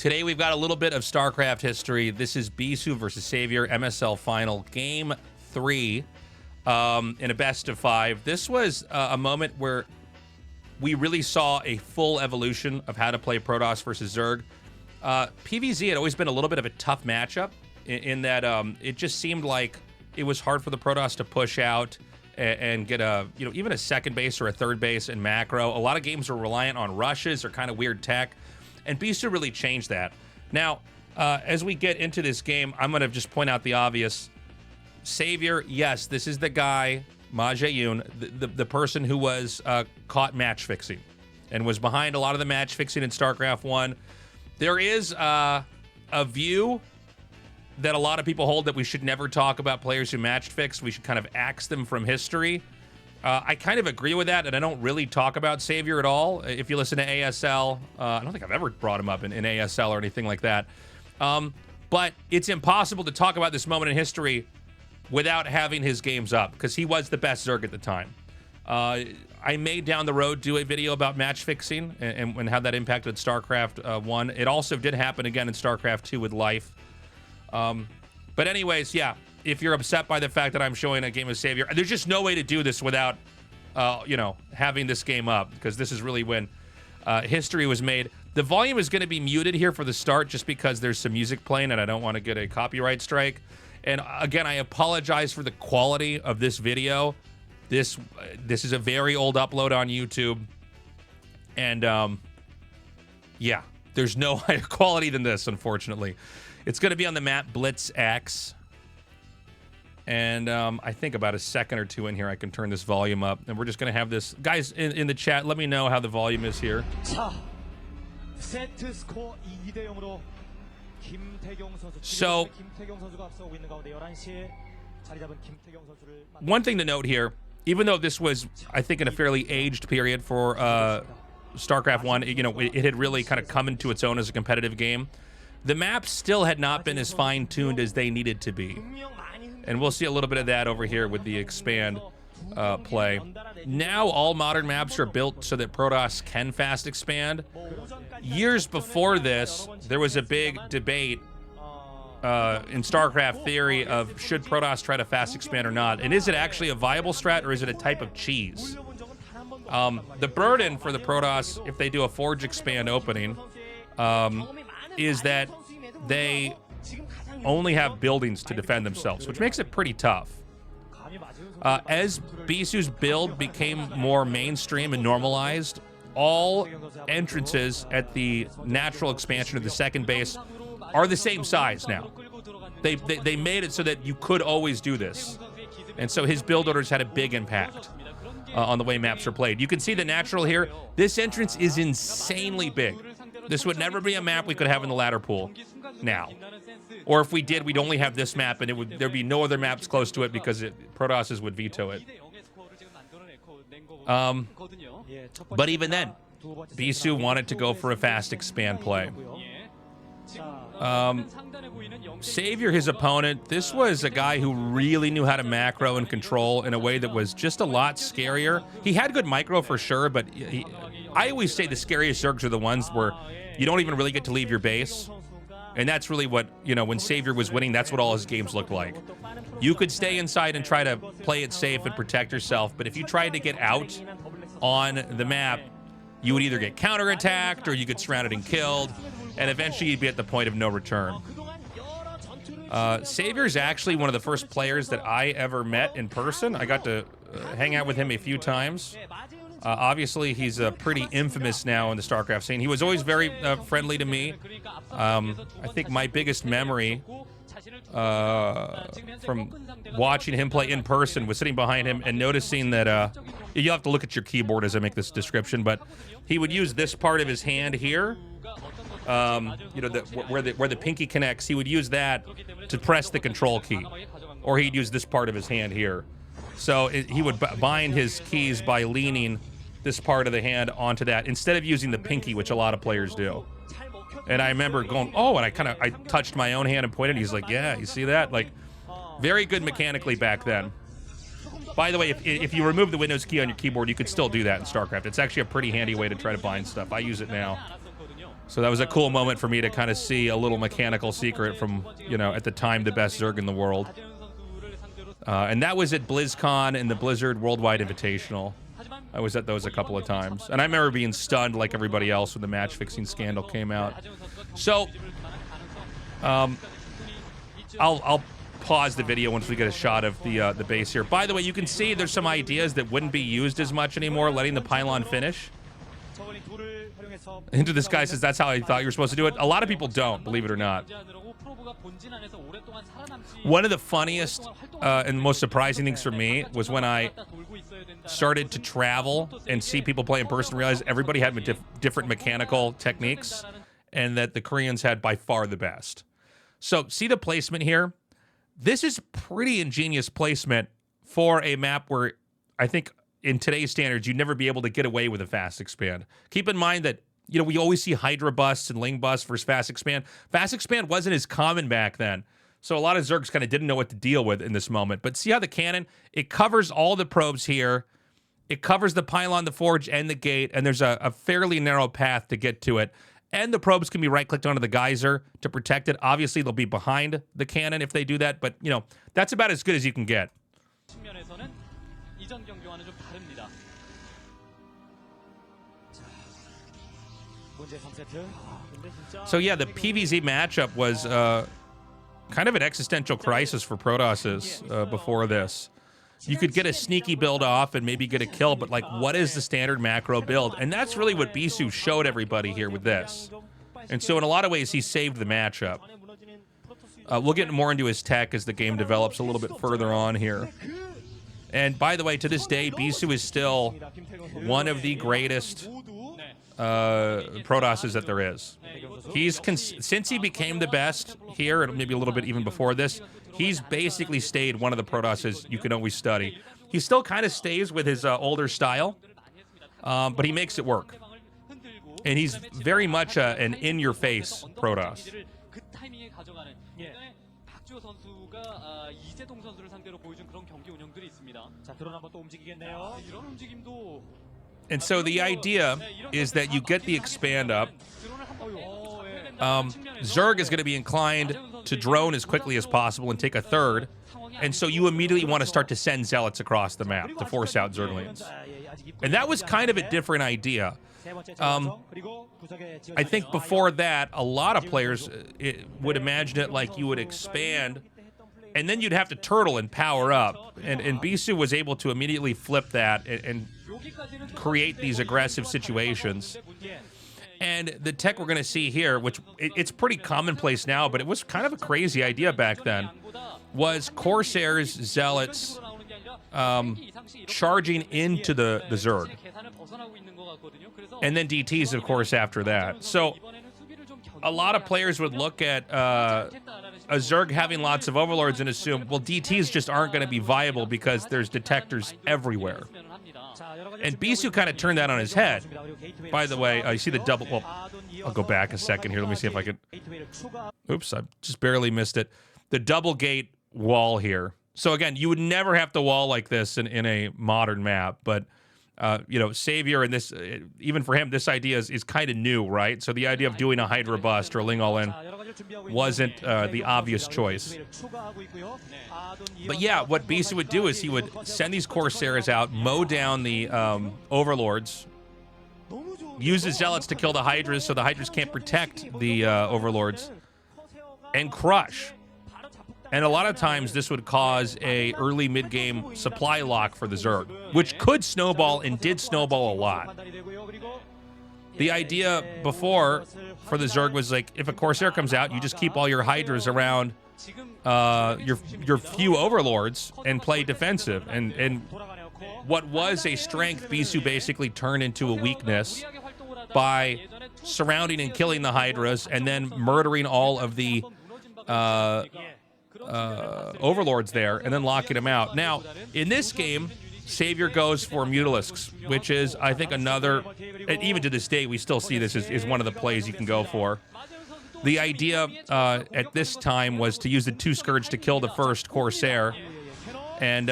Today we've got a little bit of StarCraft history. This is Bisu versus Savior, MSL Final, Game 3 in a best of 5. This was a moment where we really saw a full evolution of how to play Protoss versus Zerg. PvZ had always been a little bit of a tough matchup in that it just seemed like it was hard for the Protoss to push out and get a, even a second base or a third base in macro. A lot of games were reliant on rushes or kind of weird tech. And Bisu really changed that. Now, as we get into this game, I'm going to just point out the obvious. Savior, yes, this is the guy, Ma Jae-yoon, the person who was caught match fixing and was behind a lot of the match fixing in StarCraft 1. There is a view that a lot of people hold that we should never talk about players who match fixed. We should kind of axe them from history. I kind of agree with that, and I don't really talk about Savior at all. If you listen to ASL, I don't think I've ever brought him up in ASL or anything like that. But it's impossible to talk about this moment in history without having his games up, because he was the best Zerg at the time. I may down the road do a video about match fixing and how that impacted StarCraft 1. It also did happen again in StarCraft 2 with Life. But anyways, yeah. If you're upset by the fact that I'm showing a game of Savior, there's just no way to do this without, having this game up, because this is really when history was made. The volume is going to be muted here for the start just because there's some music playing and I don't want to get a copyright strike. And again, I apologize for the quality of this video. This is a very old upload on YouTube. And, yeah, there's no higher quality than this, unfortunately. It's going to be on the map Blitz X. And I think about a second or two in here, I can turn this volume up. And we're just going to have this. Guys, in the chat, let me know how the volume is here. So, one thing to note here, even though this was, I think, in a fairly aged period for StarCraft 1, it had really kind of come into its own as a competitive game. The maps still had not been as fine-tuned as they needed to be. And we'll see a little bit of that over here with the expand play. Now all modern maps are built so that Protoss can fast expand. Years before this, there was a big debate in StarCraft theory of should Protoss try to fast expand or not. And is it actually a viable strat or is it a type of cheese? The burden for the Protoss, if they do a Forge expand opening, is that they only have buildings to defend themselves, which makes it pretty tough. As Bisu's build became more mainstream and normalized, all entrances at the natural expansion of the second base are the same size now. They made it so that you could always do this. And so his build orders had a big impact on the way maps are played. You can see the natural here. This entrance is insanely big. This would never be a map we could have in the ladder pool now. Or if we did, we'd only have this map, and there'd be no other maps close to it because Protosses would veto it. But even then, Bisu wanted to go for a fast expand play. Savior, his opponent, this was a guy who really knew how to macro and control in a way that was just a lot scarier. He had good micro for sure, but I always say the scariest Zergs are the ones where you don't even really get to leave your base. And that's really what, when Savior was winning, that's what all his games looked like. You could stay inside and try to play it safe and protect yourself, but if you tried to get out on the map, you would either get counterattacked or you get surrounded and killed, and eventually you'd be at the point of no return. Savior is actually one of the first players that I ever met in person. I got to hang out with him a few times. Obviously, he's pretty infamous now in the StarCraft scene. He was always very friendly to me. I think my biggest memory from watching him play in person was sitting behind him and noticing that you'll have to look at your keyboard as I make this description, but he would use this part of his hand here, where the pinky connects. He would use that to press the control key, or he'd use this part of his hand here. So he would bind his keys by leaning this part of the hand onto that instead of using the pinky, which a lot of players do. And I remember going, oh, and I touched my own hand and pointed. He's like, yeah, you see that? Like, very good mechanically back then. By the way, if you remove the Windows key on your keyboard, you could still do that in StarCraft. It's actually a pretty handy way to try to bind stuff. I use it now. So that was a cool moment for me to kind of see a little mechanical secret from, you know, at the time, the best Zerg in the world. And that was at BlizzCon and the Blizzard Worldwide Invitational. I was at those a couple of times. And I remember being stunned like everybody else when the match-fixing scandal came out. So, I'll pause the video once we get a shot of the base here. By the way, you can see there's some ideas that wouldn't be used as much anymore, letting the pylon finish. Into this guy says that's how I thought you were supposed to do it. A lot of people don't, believe it or not. One of the funniest and most surprising things for me was when I started to travel and see people play in person, realize everybody had different mechanical techniques and that the Koreans had by far the best. So see the placement here? This is pretty ingenious placement for a map where I think in today's standards, you'd never be able to get away with a fast expand. Keep in mind that, you know, we always see Hydra busts and Ling busts versus fast expand. Fast expand wasn't as common back then. So a lot of Zergs kind of didn't know what to deal with in this moment. But see how the cannon, it covers all the probes here. It covers the pylon, the forge, and the gate. And there's a fairly narrow path to get to it. And the probes can be right-clicked onto the geyser to protect it. Obviously, they'll be behind the cannon if they do that. But, you know, that's about as good as you can get. So, yeah, the PvZ matchup was kind of an existential crisis for Protosses before this. You could get a sneaky build off and maybe get a kill, but, like, what is the standard macro build? And that's really what Bisu showed everybody here with this. And so in a lot of ways, he saved the matchup. We'll get more into his tech as the game develops a little bit further on here. And by the way, to this day, Bisu is still one of the greatest Protosses that there is. Since he became the best here, and maybe a little bit even before this, he's basically stayed one of the Protosses you can always study. He still kind of stays with his older style, but he makes it work. And he's very much an in-your-face Protoss. And so the idea is that you get the expand up. Zerg is going to be inclined to drone as quickly as possible and take a third. And so you immediately want to start to send zealots across the map to force out Zerglings. And that was kind of a different idea. I think before that, a lot of players would imagine it like you would expand, and then you'd have to turtle and power up. And Bisu was able to immediately flip that and create these aggressive situations. And the tech we're going to see here, which it's pretty commonplace now, but it was kind of a crazy idea back then, was Corsairs, Zealots, charging into the Zerg. And then DTs, of course, after that. So a lot of players would look at a Zerg having lots of overlords and assume, well, DTs just aren't going to be viable because there's detectors everywhere. And Bisu kind of turned that on his head. By the way, you see the double... Well, I'll go back a second here. Let me see if I can... Oops, I just barely missed it. The double gate wall here. So again, you would never have to wall like this in a modern map, but... you know, Savior and this, even for him, this idea is kind of new, right? So the idea of doing a Hydra bust or a Ling all-in wasn't the obvious choice. But yeah, what Bisu would do is he would send these Corsairs out, mow down the Overlords, use the Zealots to kill the Hydras so the Hydras can't protect the Overlords, and crush. And a lot of times this would cause a early mid-game supply lock for the Zerg, which could snowball and did snowball a lot. The idea before for the Zerg was like, if a Corsair comes out, you just keep all your Hydras around your few Overlords and play defensive. And what was a strength, Bisu basically turned into a weakness by surrounding and killing the Hydras and then murdering all of the Overlords there and then locking them out. Now, in this game, Savior goes for Mutalisks, which is, I think, another, and even to this day, we still see this as one of the plays you can go for. The idea at this time was to use the 2 Scourge to kill the first Corsair and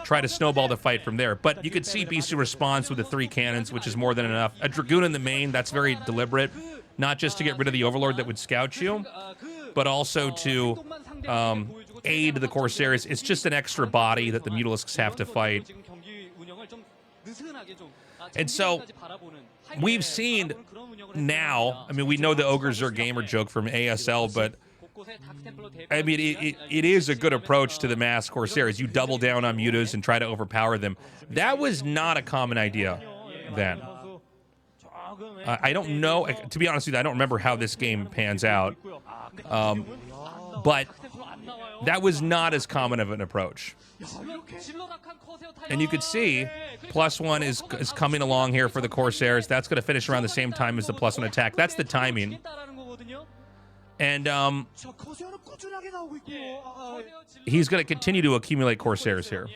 try to snowball the fight from there. But you could see Bisu responds with the 3 cannons, which is more than enough. A Dragoon in the main, that's very deliberate. not just to get rid of the Overlord that would scout you, but also to aid the Corsairs. It's just an extra body that the Mutalisks have to fight. And so we've seen now, I mean, we know the Ogres are gamer joke from ASL, but I mean, it is a good approach to the mass Corsairs. You double down on mutas and try to overpower them. That was not a common idea then. I don't know, to be honest with you, I don't remember how this game pans out. But that was not as common of an approach. And you could see +1 is coming along here for the Corsairs. That's going to finish around the same time as the +1 attack. That's the timing. And he's going to continue to accumulate Corsairs here.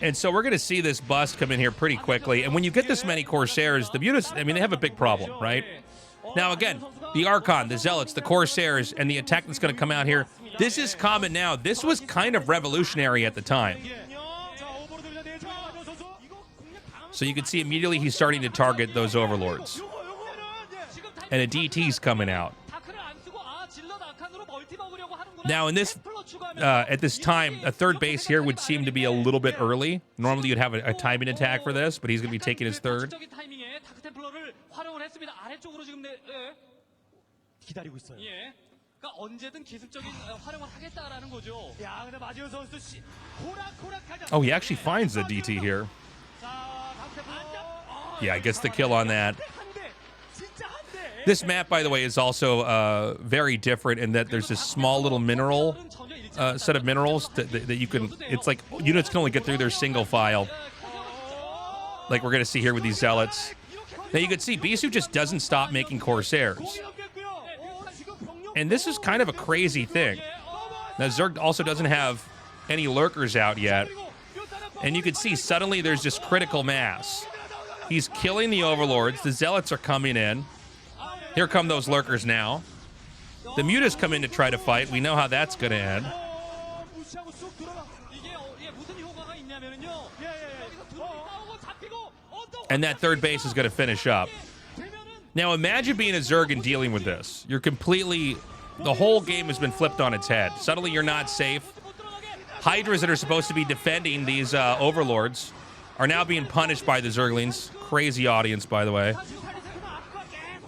And so we're going to see this bust come in here pretty quickly. And when you get this many Corsairs, the Mutas, I mean, they have a big problem, right? Now, again, the Archon, the Zealots, the Corsairs, and the attack that's going to come out here, this is common now. This was kind of revolutionary at the time. So you can see immediately he's starting to target those Overlords. And a DT's coming out. Now, in this, at this time, a third base here would seem to be a little bit early. Normally, you'd have a timing attack for this, but he's going to be taking his third. Oh, he actually finds the DT here. Yeah, gets the kill on that. This map, by the way, is also very different in that there's this small little mineral set of minerals that you can... It's like units can only get through their single file. Like we're going to see here with these Zealots. Now you can see Bisu just doesn't stop making Corsairs. And this is kind of a crazy thing. Now Zerg also doesn't have any lurkers out yet. And you can see suddenly there's just critical mass. He's killing the Overlords. The Zealots are coming in. Here come those lurkers now. The Mutas come in to try to fight. We know how that's going to end. And that third base is going to finish up. Now imagine being a Zerg and dealing with this. You're completely... The whole game has been flipped on its head. Suddenly you're not safe. Hydras that are supposed to be defending these Overlords are now being punished by the Zerglings. Crazy audience, by the way.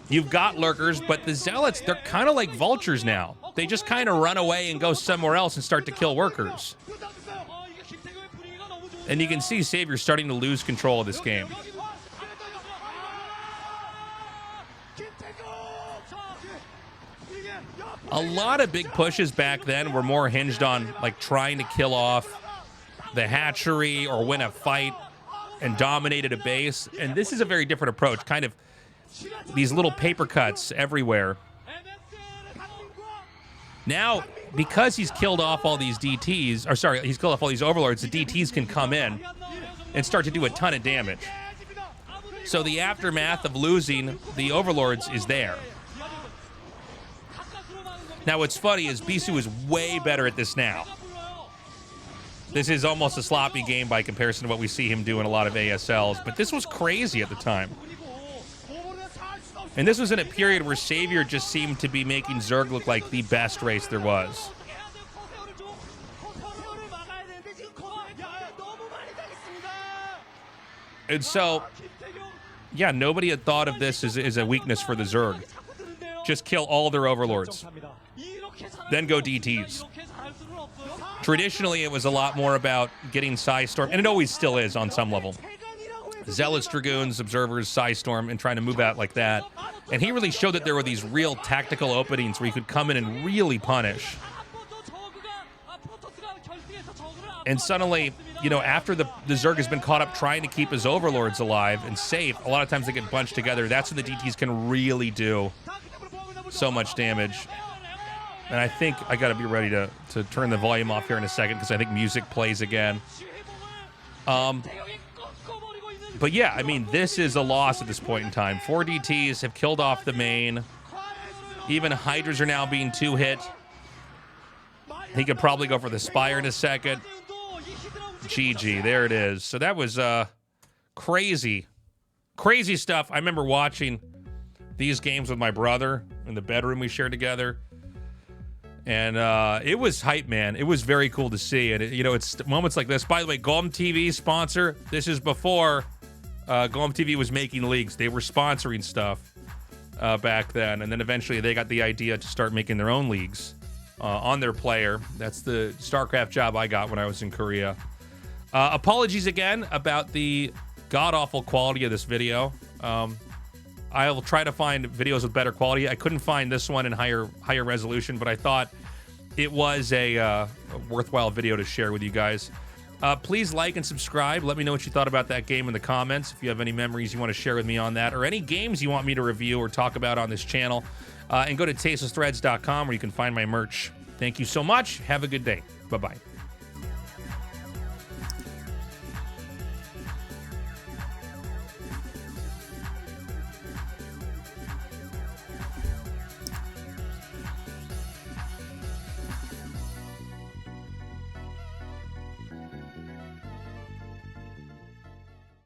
You've got lurkers, but the Zealots, they're kind of like vultures now. They just kind of run away and go somewhere else and start to kill workers. And you can see Savior starting to lose control of this game. A lot of big pushes back then were more hinged on like trying to kill off the hatchery or win a fight and dominated a base. And this is a very different approach, kind of these little paper cuts everywhere. Now, because he's killed off all these DTs, or sorry, he's killed off all these Overlords, the DTs can come in and start to do a ton of damage. So the aftermath of losing the Overlords is there. Now, what's funny is Bisu is way better at this now. This is almost a sloppy game by comparison to what we see him do in a lot of ASLs, but this was crazy at the time. And this was in a period where Savior just seemed to be making Zerg look like the best race there was. And so, yeah, nobody had thought of this as a weakness for the Zerg. Just kill all their Overlords. Then go DTs. Traditionally, it was a lot more about getting Psystorm, and it always still is on some level. Zealots, Dragoons, Observers, Psystorm, and trying to move out like that. And he really showed that there were these real tactical openings where you could come in and really punish. And suddenly, you know, after the Zerg has been caught up trying to keep his Overlords alive and safe, a lot of times they get bunched together. That's when the DTs can really do so much damage. And I think I got to be ready to turn the volume off here in a second because I think music plays again. But yeah, I mean, this is a loss at this point in time. 4 DTs have killed off the main. Even Hydras are now being 2-hit. He could probably go for the Spire in a second. GG, there it is. So that was crazy stuff. I remember watching these games with my brother in the bedroom we shared together. And it was hype, man. It was very cool to see. And, it's moments like this. By the way, Golem TV sponsor. This is before Golem TV was making leagues. They were sponsoring stuff back then. And then eventually they got the idea to start making their own leagues on their player. That's the StarCraft job I got when I was in Korea. Apologies again about the god-awful quality of this video. I will try to find videos with better quality. I couldn't find this one in higher resolution, but I thought it was a worthwhile video to share with you guys. Please like and subscribe. Let me know what you thought about that game in the comments. If you have any memories you want to share with me on that, or any games you want me to review or talk about on this channel. And go to tastelessthreads.com where you can find my merch. Thank you so much. Have a good day. Bye-bye.